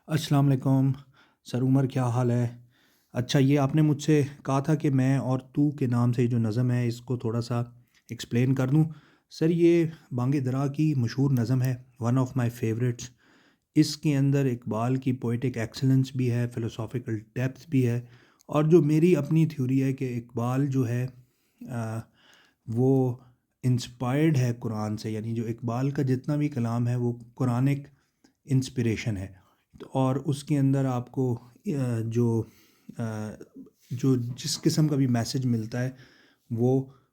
السلام علیکم سر عمر، کیا حال ہے؟ اچھا، یہ آپ نے مجھ سے کہا تھا کہ میں اور تو کے نام سے جو نظم ہے اس کو تھوڑا سا ایکسپلین کر دوں. سر یہ بانگ درا کی مشہور نظم ہے، ون آف مائی فیوریٹس. اس کے اندر اقبال کی پوئٹک ایکسلنس بھی ہے، فلوسافیکل ڈیپتھ بھی ہے. اور جو میری اپنی تھیوری ہے کہ اقبال جو ہے وہ انسپائرڈ ہے قرآن سے، یعنی جو اقبال کا جتنا بھی کلام ہے وہ قرآنک انسپریشن ہے. اور اس کے اندر آپ کو جو جو جس قسم کا بھی میسج ملتا ہے وہ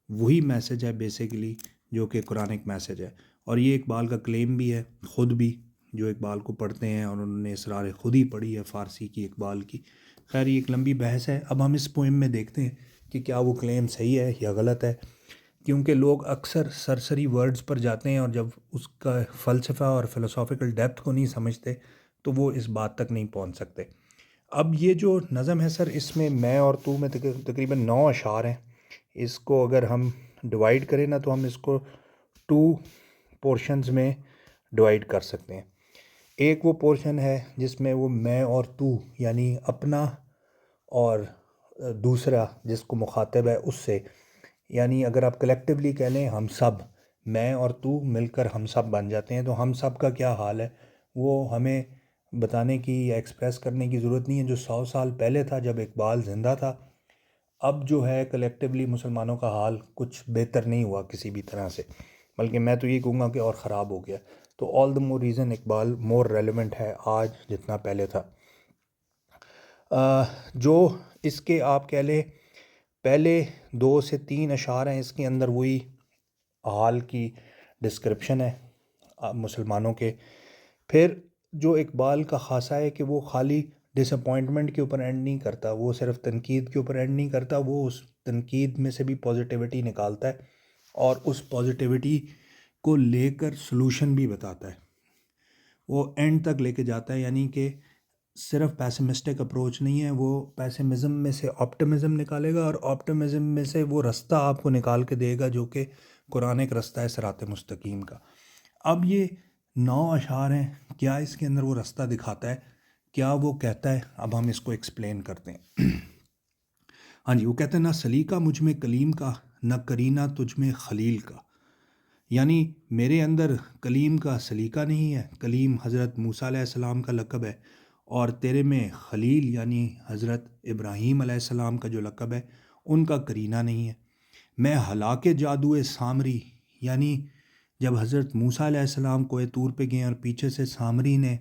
وہی میسج ہے بیسیکلی جو کہ قرآنک میسج ہے. اور یہ اقبال کا کلیم بھی ہے، خود بھی جو اقبال کو پڑھتے ہیں، اور انہوں نے اسرار خود ہی پڑھی ہے فارسی کی اقبال کی. خیر یہ ایک لمبی بحث ہے. اب ہم اس پوئم میں دیکھتے ہیں کہ کیا وہ کلیم صحیح ہے یا غلط ہے، کیونکہ لوگ اکثر سرسری ورڈز پر جاتے ہیں اور جب اس کا فلسفہ اور فلسافیکل ڈیپتھ کو نہیں سمجھتے تو وہ اس بات تک نہیں پہنچ سکتے. اب یہ جو نظم ہے سر، اس میں اور تو میں تقریباً 9 اشعار ہیں. اس کو اگر ہم ڈیوائیڈ کریں نا تو ہم اس کو 2 پورشنز میں ڈیوائیڈ کر سکتے ہیں. ایک وہ پورشن ہے جس میں وہ میں اور تو یعنی اپنا، اور دوسرا جس کو مخاطب ہے اس سے، یعنی اگر آپ کلیکٹیولی کہہ لیں ہم سب، میں اور تو مل کر ہم سب بن جاتے ہیں. تو ہم سب کا کیا حال ہے وہ ہمیں بتانے کی یا ایکسپریس کرنے کی ضرورت نہیں ہے. جو 100 سال پہلے تھا جب اقبال زندہ تھا، اب جو ہے کلیکٹیولی مسلمانوں کا حال کچھ بہتر نہیں ہوا کسی بھی طرح سے، بلکہ میں تو یہ کہوں گا کہ اور خراب ہو گیا. تو آل دا مور ریزن اقبال مور ریلیونٹ ہے آج جتنا پہلے تھا. جو اس کے آپ کہہ لیں پہلے 2 سے 3 اشعار ہیں، اس کے اندر وہی حال کی ڈسکرپشن ہے مسلمانوں کے. پھر جو اقبال کا خاصہ ہے کہ وہ خالی ڈس اپوائنٹمنٹ کے اوپر اینڈ نہیں کرتا، وہ صرف تنقید کے اوپر اینڈ نہیں کرتا، وہ اس تنقید میں سے بھی پازیٹیوٹی نکالتا ہے اور اس پازیٹیوٹی کو لے کر سلوشن بھی بتاتا ہے. وہ اینڈ تک لے کے جاتا ہے، یعنی کہ صرف پیسمسٹک اپروچ نہیں ہے، وہ پیسمزم میں سے آپٹمزم نکالے گا اور آپٹمزم میں سے وہ رستہ آپ کو نکال کے دے گا جو کہ قرآن ایک رستہ ہے صراط مستقیم کا. اب یہ 9 اشعار ہیں، کیا اس کے اندر وہ رستہ دکھاتا ہے، کیا وہ کہتا ہے؟ اب ہم اس کو ایکسپلین کرتے ہیں. ہاں جی، وہ کہتے ہیں نہ سلیقہ مجھ میں کلیم کا، نہ کرینہ تجھ میں خلیل کا. یعنی میرے اندر کلیم کا سلیقہ نہیں ہے، کلیم حضرت موسیٰ علیہ السلام کا لقب ہے، اور تیرے میں خلیل یعنی حضرت ابراہیم علیہ السلام کا جو لقب ہے ان کا کرینہ نہیں ہے. میں ہلاک جادوئے سامری، یعنی جب حضرت موسیٰ علیہ السلام کوہ طور پہ گئے اور پیچھے سے سامری نے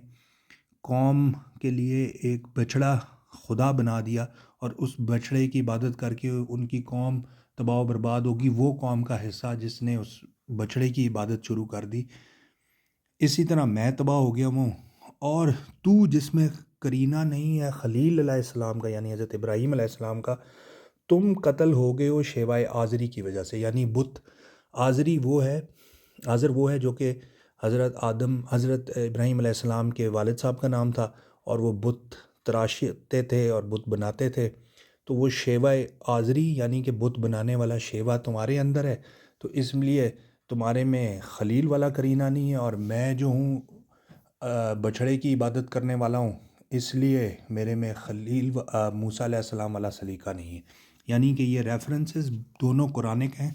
قوم کے لیے ایک بچڑا خدا بنا دیا اور اس بچڑے کی عبادت کر کے ان کی قوم تباہ و برباد ہوگی، وہ قوم کا حصہ جس نے اس بچڑے کی عبادت شروع کر دی، اسی طرح میں تباہ ہو گیا ہوں. اور تو جس میں کرینہ نہیں ہے خلیل علیہ السلام کا یعنی حضرت ابراہیم علیہ السلام کا، تم قتل ہو گئے ہو شیوائے آزری کی وجہ سے. یعنی بت آزری وہ ہے، آزر وہ ہے جو کہ حضرت ابراہیم علیہ السلام کے والد صاحب کا نام تھا، اور وہ بت تراشتے تھے اور بت بناتے تھے. تو وہ شیوائے آزری یعنی کہ بت بنانے والا شیوا تمہارے اندر ہے، تو اس لیے تمہارے میں خلیل والا کرینہ نہیں ہے، اور میں جو ہوں بچھڑے کی عبادت کرنے والا ہوں، اس لیے میرے میں خلیل موسیٰ علیہ السلام والا سلیقہ نہیں ہے. یعنی کہ یہ ریفرنسز دونوں قرآنک ہیں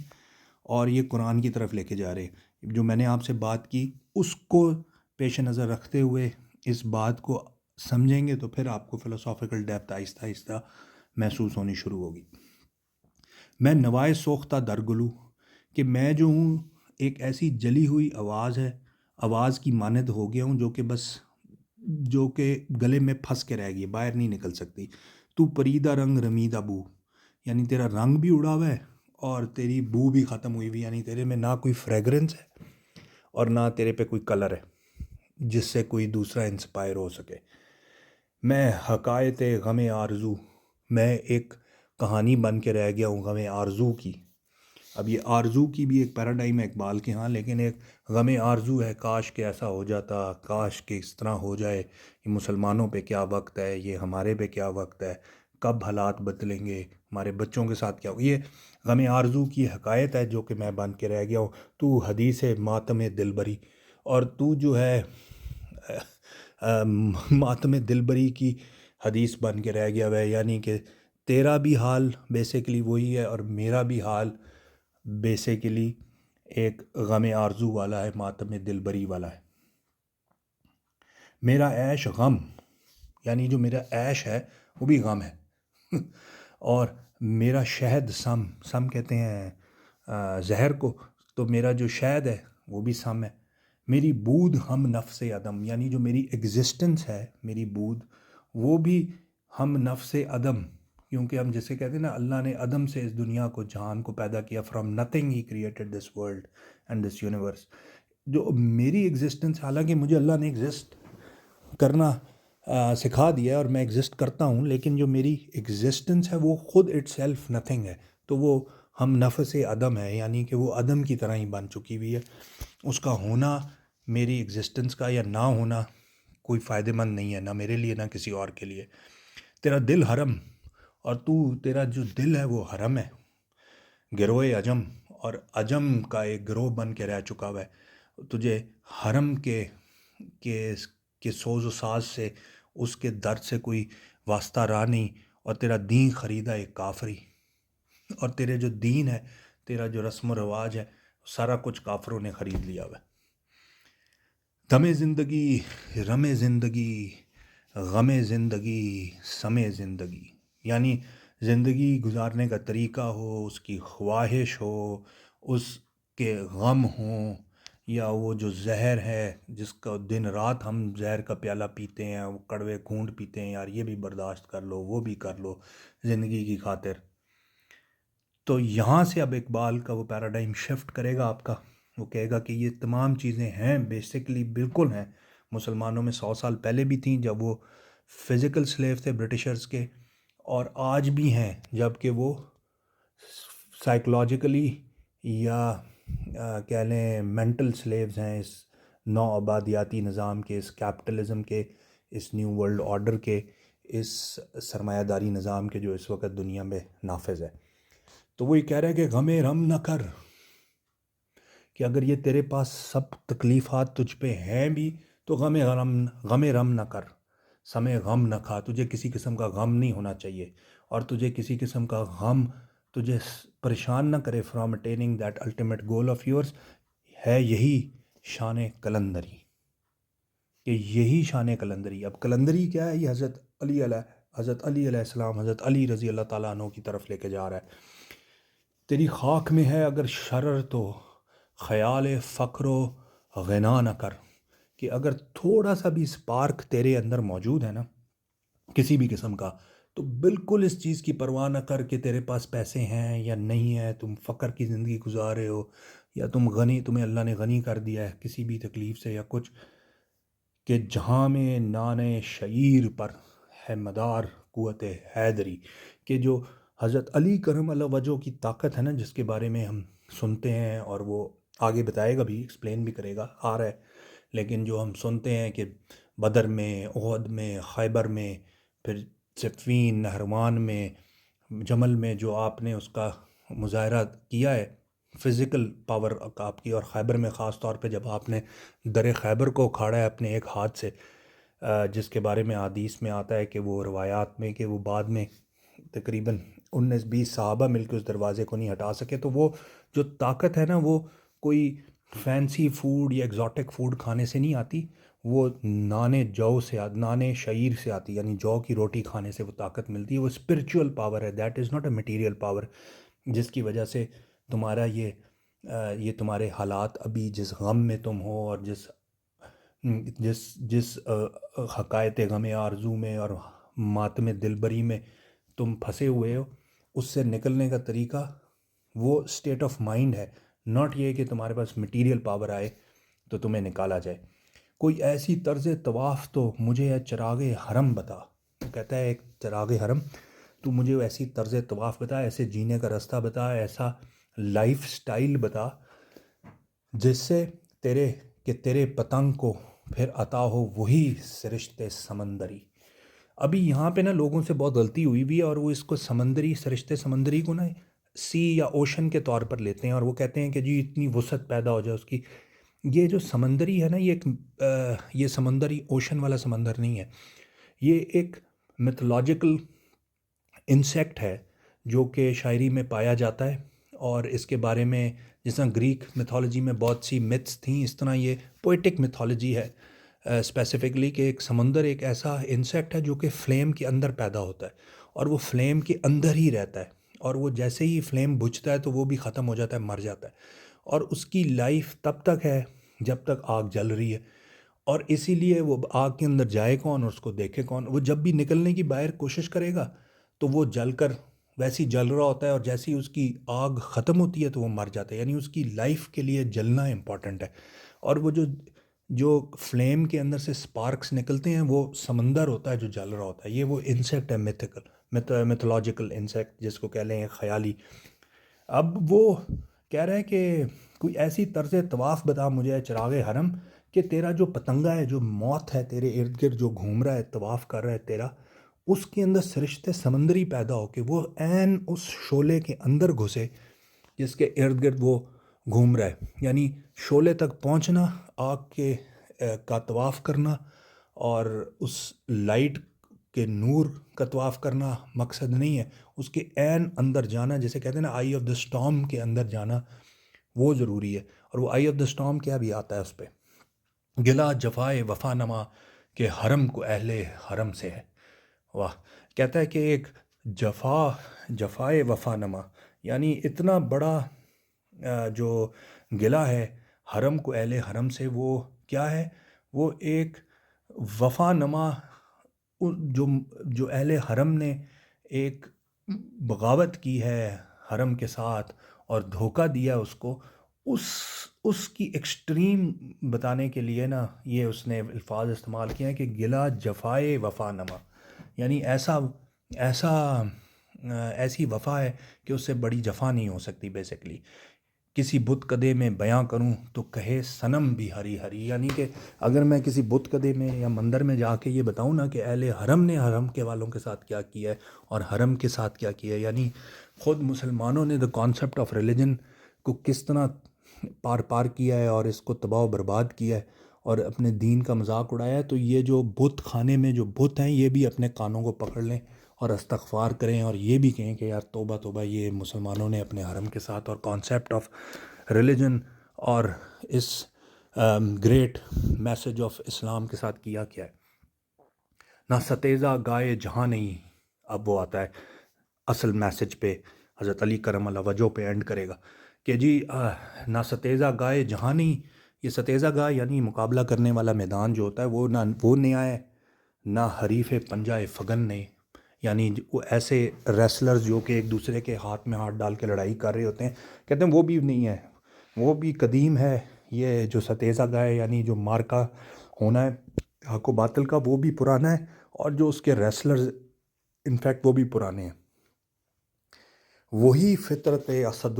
اور یہ قرآن کی طرف لے کے جا رہے ہیں. جو میں نے آپ سے بات کی اس کو پیش نظر رکھتے ہوئے اس بات کو سمجھیں گے تو پھر آپ کو فلسافیکل ڈیپتھ آہستہ آہستہ محسوس ہونی شروع ہوگی. میں نوائے سوختہ درگلو، کہ میں جو ہوں ایک ایسی جلی ہوئی آواز ہے، آواز کی مانند ہو گیا ہوں جو کہ گلے میں پھنس کے رہ گئی، باہر نہیں نکل سکتی. تو پریدہ رنگ رمیدہ بو، یعنی تیرا رنگ بھی اڑا ہوا ہے اور تیری بو بھی ختم ہوئی ہوئی، یعنی تیرے میں نہ کوئی فریگرنس ہے اور نہ تیرے پہ کوئی کلر ہے جس سے کوئی دوسرا انسپائر ہو سکے. میں حکایت غم آرزو، میں ایک کہانی بن کے رہ گیا ہوں غم آرزو کی. اب یہ آرزو کی بھی ایک پیراڈائم ہے اقبال کے ہاں، لیکن ایک غم آرزو ہے، کاش کہ ایسا ہو جاتا، کاش کہ اس طرح ہو جائے، یہ مسلمانوں پہ کیا وقت ہے، یہ ہمارے پہ کیا وقت ہے، کب حالات بدلیں گے، ہمارے بچوں کے ساتھ کیا ہو. یہ غم آرزو کی حکایت ہے جو کہ میں بن کے رہ گیا ہوں. تو حدیث ماتم دلبری، اور تو جو ہے ماتم دلبری کی حدیث بن کے رہ گیا ہے، یعنی کہ تیرا بھی حال بیسیکلی وہی ہے اور میرا بھی حال بیسیکلی ایک غم آرزو والا ہے، ماتم دلبری والا ہے۔ میرا عیش غم، یعنی جو میرا عیش ہے وہ بھی غم ہے اور میرا شہد سم کہتے ہیں زہر کو، تو میرا جو شہد ہے وہ بھی سم ہے۔ میری بود ہم نفس عدم، یعنی جو میری ایگزسٹنس ہے، میری بود وہ بھی ہم نفس عدم، کیونکہ ہم جسے کہتے ہیں نا اللہ نے عدم سے اس دنیا کو، جہان کو پیدا کیا، from nothing he created this world and this universe. جو میری ایگزسٹنس، حالانکہ مجھے اللہ نے ایگزسٹ کرنا سکھا دیا ہے اور میں ایگزسٹ کرتا ہوں، لیکن جو میری ایگزسٹنس ہے وہ خود اٹ سیلف نتھنگ ہے، تو وہ ہم نفس عدم ہے، یعنی کہ وہ عدم کی طرح ہی بن چکی ہوئی ہے۔ اس کا ہونا میری ایگزسٹنس کا یا نہ ہونا کوئی فائدہ مند نہیں ہے، نہ میرے لیے نہ کسی اور کے لیے۔ تیرا دل حرم، اور تیرا جو دل ہے وہ حرم ہے، گروہ عجم، اور عجم کا ایک گروہ بن کے رہ چکا ہوا ہے۔ تجھے حرم کے سوز و ساز سے، اس کے درد سے کوئی واسطہ راہ نہیں، اور تیرا دین خریدا ایک کافری، اور تیرے جو دین ہے، تیرا جو رسم و رواج ہے، سارا کچھ کافروں نے خرید لیا ہوا ہے۔ دم زندگی، رم زندگی، غم زندگی، سم زندگی، یعنی زندگی گزارنے کا طریقہ ہو، اس کی خواہش ہو، اس کے غم ہوں، یا وہ جو زہر ہے جس کا دن رات ہم زہر کا پیالہ پیتے ہیں، وہ کڑوے گھونٹ پیتے ہیں، یار یہ بھی برداشت کر لو، وہ بھی کر لو زندگی کی خاطر۔ تو یہاں سے اب اقبال کا وہ پیراڈائم شفٹ کرے گا آپ کا، وہ کہے گا کہ یہ تمام چیزیں ہیں، بیسیکلی بالکل ہیں، مسلمانوں میں 100 سال پہلے بھی تھیں جب وہ فزیکل سلیو تھے برٹشرز کے، اور آج بھی ہیں جب کہ وہ سائیکولوجیکلی یا کہہ لیں مینٹل سلیوز ہیں اس نو آبادیاتی نظام کے، اس کیپٹلزم کے، اس نیو ورلڈ آرڈر کے، اس سرمایہ داری نظام کے جو اس وقت دنیا میں نافذ ہے۔ تو وہ یہ کہہ رہا ہے کہ غم رم نہ کر، کہ اگر یہ تیرے پاس سب تکلیفات تجھ پہ ہیں بھی تو غم رم نہ کر، سمے غم نہ کھا، تجھے کسی قسم کا غم نہیں ہونا چاہیے، اور تجھے کسی قسم کا غم تجھے پریشان نہ کرے from attaining that ultimate goal of yours. ہے یہی شان کلندری، کہ یہی شان کلندری۔ اب کلندری کیا ہے؟ یہ حضرت علی علیہ السلام، حضرت علی رضی اللہ تعالیٰ عنہ کی طرف لے کے جا رہا ہے۔ تیری خاک میں ہے اگر شرر تو خیال فقر و غنا نہ کر، کہ اگر تھوڑا سا بھی سپارک تیرے اندر موجود ہے نا کسی بھی قسم کا، تو بالکل اس چیز کی پرواہ نہ کر کہ تیرے پاس پیسے ہیں یا نہیں ہے، تم فقر کی زندگی گزار رہے ہو، یا تمہیں اللہ نے غنی کر دیا ہے کسی بھی تکلیف سے یا کچھ، کہ جہاں میں نان شعیر پر ہے مدار قوت حیدری، کہ جو حضرت علی کرم اللہ وجہ کی طاقت ہے نا، جس کے بارے میں ہم سنتے ہیں، اور وہ آگے بتائے گا بھی، ایکسپلین بھی کرے گا، آ رہا ہے، لیکن جو ہم سنتے ہیں کہ بدر میں، احد میں، خیبر میں، پھر صفین، نہروان میں، جمل میں جو آپ نے اس کا مظاہرہ کیا ہے فزیکل پاور آپ کی، اور خیبر میں خاص طور پہ جب آپ نے در خیبر کو اکھاڑا ہے اپنے ایک ہاتھ سے، جس کے بارے میں حدیث میں آتا ہے کہ وہ روایات میں کہ وہ بعد میں تقریباً 19-20 صحابہ مل کے اس دروازے کو نہیں ہٹا سکے۔ تو وہ جو طاقت ہے نا، وہ کوئی فینسی فوڈ یا ایگزوٹک فوڈ کھانے سے نہیں آتی، وہ نان شعیر سے آتی، یعنی جو کی روٹی کھانے سے وہ طاقت ملتی ہے۔ وہ اسپرچول پاور ہے، that is not a material power, جس کی وجہ سے تمہارا یہ تمہارے حالات ابھی جس غم میں تم ہو، اور جس حقائق غم آرزو میں اور ماتم دلبری میں تم پھنسے ہوئے ہو، اس سے نکلنے کا طریقہ وہ اسٹیٹ آف مائنڈ ہے، ناٹ یہ کہ تمہارے پاس مٹیریل پاور آئے تو تمہیں نکالا جائے۔ کوئی ایسی طرز طواف تو مجھے ہے چراغ حرم بتا، وہ کہتا ہے ایک چراغ حرم، تو مجھے ایسی طرز طواف بتا، ایسے جینے کا راستہ بتا، ایسا لائف سٹائل بتا جس سے تیرے پتنگ کو پھر عطا ہو وہی سرشت سمندری۔ ابھی یہاں پہ نا لوگوں سے بہت غلطی ہوئی بھی ہے، اور وہ اس کو سرشت سمندری کو نا سی یا اوشن کے طور پر لیتے ہیں، اور وہ کہتے ہیں کہ جی اتنی وسعت پیدا ہو جائے اس کی، یہ جو سمندری ہے نا، یہ سمندری اوشن والا سمندر نہیں ہے، یہ ایک میتھولوجیکل انسیکٹ ہے جو کہ شاعری میں پایا جاتا ہے، اور اس کے بارے میں جس طرح گریک میتھولوجی میں بہت سی متس تھیں، اس طرح یہ پوئٹک میتھولوجی ہے اسپیسیفکلی، کہ ایک سمندر ایک ایسا انسیکٹ ہے جو کہ فلیم کے اندر پیدا ہوتا ہے، اور وہ فلیم کے اندر ہی رہتا ہے، اور وہ جیسے ہی فلیم بجھتا ہے تو وہ بھی ختم ہو جاتا ہے، مر جاتا ہے، اور اس کی لائف تب تک ہے جب تک آگ جل رہی ہے، اور اسی لیے وہ آگ کے اندر جائے کون اور اس کو دیکھے کون؟ وہ جب بھی نکلنے کی باہر کوشش کرے گا تو وہ جل کر ویسے ہی جل رہا ہوتا ہے، اور جیسے ہی اس کی آگ ختم ہوتی ہے تو وہ مر جاتا ہے، یعنی اس کی لائف کے لیے جلنا امپورٹنٹ ہے۔ اور وہ جو فلیم کے اندر سے سپارکس نکلتے ہیں وہ سمندر ہوتا ہے جو جل رہا ہوتا ہے، یہ وہ انسیکٹ ہے، میتھولوجیکل انسیکٹ جس کو کہہ لیں خیالی۔ اب وہ کہہ رہا ہے کہ کوئی ایسی طرز طواف بتا مجھے اے چراغ حرم، کہ تیرا جو پتنگا ہے، جو موت ہے تیرے ارد گرد جو گھوم رہا ہے، طواف کر رہا ہے تیرا، اس کے اندر سرشتے سمندری پیدا ہو کے وہ عین اس شعلے کے اندر گھسے جس کے ارد گرد وہ گھوم رہا ہے، یعنی شعلے تک پہنچنا، آگ کے کا طواف کرنا، اور اس لائٹ کے نور کا طواف کرنا مقصد نہیں ہے، اس کے عین اندر جانا، جسے کہتے ہیں نا آئی آف دا اسٹارم کے اندر جانا، وہ ضروری ہے۔ اور وہ آئی آف دا اسٹارم کیا بھی آتا ہے اس پہ، گلا جفائے وفا نما کہ حرم کو اہل حرم سے ہے۔ واہ! کہتا ہے کہ ایک جفائے وفا نما، یعنی اتنا بڑا جو گلہ ہے حرم کو اہل حرم سے، وہ کیا ہے؟ وہ ایک وفا نما، جو جو اہل حرم نے ایک بغاوت کی ہے حرم کے ساتھ اور دھوکہ دیا اس کو، اس کی ایکسٹریم بتانے کے لیے نا یہ اس نے الفاظ استعمال کیا ہیں کہ گلا جفائے وفا نما، یعنی ایسی وفا ہے کہ اس سے بڑی جفا نہیں ہو سکتی بیسیکلی۔ کسی بت کدے میں بیاں کروں تو کہے صنم بھی ہری ہری، یعنی کہ اگر میں کسی بت کدے میں یا مندر میں جا کے یہ بتاؤں نا کہ اہل حرم نے حرم کے والوں کے ساتھ کیا کیا ہے اور حرم کے ساتھ کیا کیا ہے، یعنی خود مسلمانوں نے دا کانسیپٹ آف ریلیجن کو کس طرح پار کیا ہے اور اس کو تباہ و برباد کیا ہے اور اپنے دین کا مذاق اڑایا ہے، تو یہ جو بت خانے میں جو بت ہیں یہ بھی اپنے کانوں کو پکڑ لیں اور استغفار کریں، اور یہ بھی کہیں کہ یار توبہ توبہ، یہ مسلمانوں نے اپنے حرم کے ساتھ اور کانسیپٹ آف ریلیجن اور اس گریٹ میسج آف اسلام کے ساتھ کیا ہے۔ نہ ستیزہ گائے جہاں نہیں، اب وہ آتا ہے اصل میسج پہ، حضرت علی کرم اللہ وجہ پہ اینڈ کرے گا کہ جی نہ ستیزہ گائے جہاں نہیں، یہ ستیزہ گاہ یعنی مقابلہ کرنے والا میدان جو ہوتا ہے، وہ نہ وہ نیا ہے، نہ حریف پنجہ فگن نے، یعنی وہ ایسے ریسلرز جو کہ ایک دوسرے کے ہاتھ میں ہاتھ ڈال کے لڑائی کر رہے ہوتے ہیں، کہتے ہیں وہ بھی نہیں ہے، وہ بھی قدیم ہے، یہ جو ستیزہ گاہ یعنی جو مارکا ہونا ہے حق و باطل کا، وہ بھی پرانا ہے، اور جو اس کے ریسلرز انفیکٹ وہ بھی پرانے ہیں۔ وہی فطرت اسد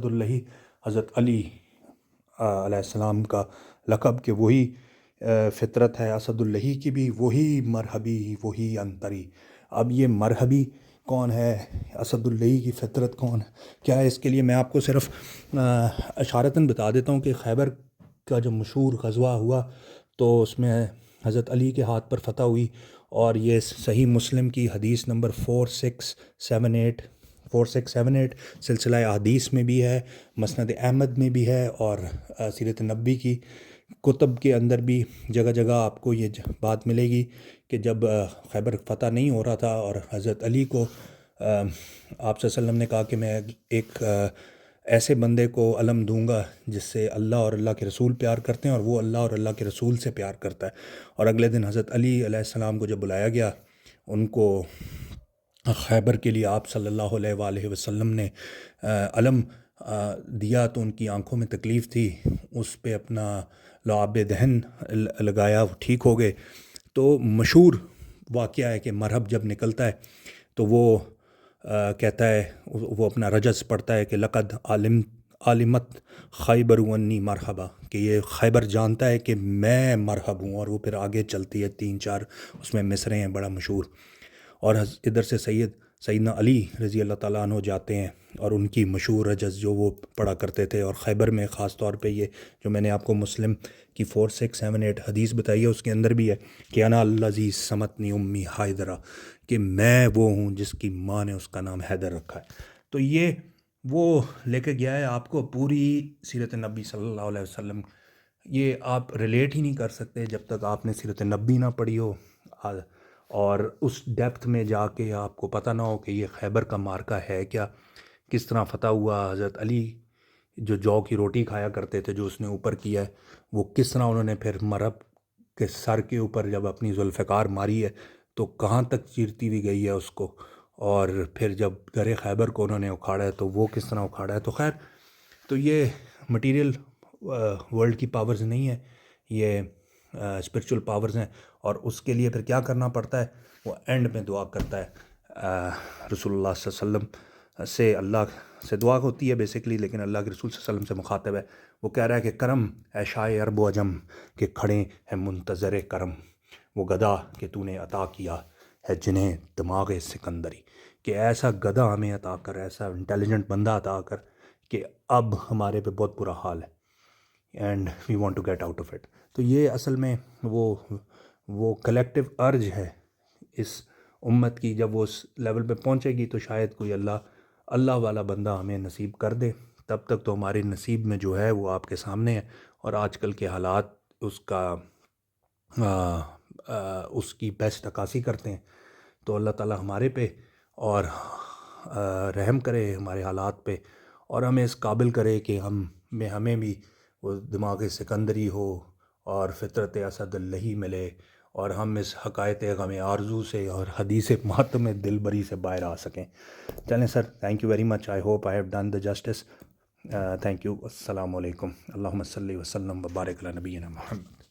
اللہ حضرت علی علیہ السلام کا لقب، کہ وہی فطرت ہے اسد اللہ کی بھی، وہی مرحبی وہی انتری۔ اب یہ مرحبی کون ہے، اسد اللہ کی فطرت کون ہے، کیا ہے؟ اس کے لیے میں آپ کو صرف اشارتاً بتا دیتا ہوں کہ خیبر کا جو مشہور غزوہ ہوا تو اس میں حضرت علی کے ہاتھ پر فتح ہوئی، اور یہ صحیح مسلم کی حدیث نمبر 4678 سلسلہ احادیث میں بھی ہے، مسند احمد میں بھی ہے، اور سیرت نبی کی کتب کے اندر بھی جگہ جگہ آپ کو یہ بات ملے گی کہ جب خیبر فتح نہیں ہو رہا تھا اور حضرت علی کو آپ صلی اللہ علیہ وسلم نے کہا کہ میں ایک ایسے بندے کو علم دوں گا جس سے اللہ اور اللہ کے رسول پیار کرتے ہیں اور وہ اللہ اور اللہ کے رسول سے پیار کرتا ہے، اور اگلے دن حضرت علی علیہ السلام کو جب بلایا گیا ان کو خیبر کے لیے، آپ صلی اللہ علیہ وآلہ وسلم نے علم دیا تو ان کی آنکھوں میں تکلیف تھی، اس پہ اپنا لعاب دہن لگایا، وہ ٹھیک ہو گئے۔ تو مشہور واقعہ ہے کہ مرحب جب نکلتا ہے تو وہ کہتا ہے، وہ اپنا رجز پڑھتا ہے کہ لقد عالمت خیبر انی مرحبا، کہ یہ خیبر جانتا ہے کہ میں مرحب ہوں، اور وہ پھر آگے چلتی ہے 3-4 اس میں مصرعیں ہیں بڑا مشہور۔ اور ادھر سے سید سیدنا علی رضی اللہ تعالیٰ عنہ جاتے ہیں اور ان کی مشہور رجز جو وہ پڑھا کرتے تھے، اور خیبر میں خاص طور پہ یہ جو میں نے آپ کو مسلم کی 4678 حدیث بتائی ہے اس کے اندر بھی ہے کہ انا الذی سمتنی امی حیدرہ، کہ میں وہ ہوں جس کی ماں نے اس کا نام حیدر رکھا ہے۔ تو یہ وہ لے کے گیا ہے آپ کو پوری سیرت نبی صلی اللہ علیہ وسلم۔ یہ آپ ریلیٹ ہی نہیں کر سکتے جب تک آپ نے سیرت نبی نہ پڑھی ہو، اور اس ڈیپتھ میں جا کے آپ کو پتہ نہ ہو کہ یہ خیبر کا مارکہ ہے کیا، کس طرح فتح ہوا۔ حضرت علی جو جو کی روٹی کھایا کرتے تھے جو اس نے اوپر کیا ہے، وہ کس طرح انہوں نے پھر مرب کے سر کے اوپر جب اپنی ذوالفقار ماری ہے تو کہاں تک چیرتی ہوئی گئی ہے اس کو، اور پھر جب در خیبر کو انہوں نے اکھاڑا ہے تو وہ کس طرح اکھاڑا ہے۔ تو خیر، تو یہ مٹیریل ورلڈ کی پاورز نہیں ہے، یہ اسپرچول پاورز ہیں، اور اس کے لیے پھر کیا کرنا پڑتا ہے، وہ اینڈ میں دعا کرتا ہے رسول اللہ صلی اللہ علیہ وسلم سے، اللہ سے دعا ہوتی ہے بیسیکلی، لیکن اللہ کے رسول صلی اللہ علیہ وسلم سے مخاطب ہے۔ وہ کہہ رہا ہے کہ کرم اے شاہ عرب و عجم، کہ کھڑے ہیں منتظر کرم، وہ گدا کہ تو نے عطا کیا ہے جنہیں دماغ سکندری، کہ ایسا گدا ہمیں عطا کر، ایسا انٹیلیجنٹ بندہ عطا کر کہ اب ہمارے پہ بہت برا حال ہے، and we want to get out of it. تو یہ اصل میں وہ کلیکٹیو ارج ہے اس امت کی، جب وہ اس لیول پہ پہنچے گی تو شاید کوئی اللہ والا بندہ ہمیں نصیب کر دے۔ تب تک تو ہمارے نصیب میں جو ہے وہ آپ کے سامنے ہے، اور آج کل کے حالات اس کی بیسٹ عکاسی کرتے ہیں۔ تو اللہ تعالیٰ ہمارے پہ اور رحم کرے ہمارے حالات پہ، اور ہمیں اس قابل کرے کہ ہمیں بھی وہ دماغ سکندری ہو اور فطرت اسد اللہ ملے، اور ہم اس حقائق غم آرزو سے اور حدیث ماتم دل بری سے باہر آ سکیں۔ چلیں sir, thank you very much, I hope I have done the justice. Thank you, السلام علیکم، اللہم صلی وسلم وبارک علی نبینا محمد۔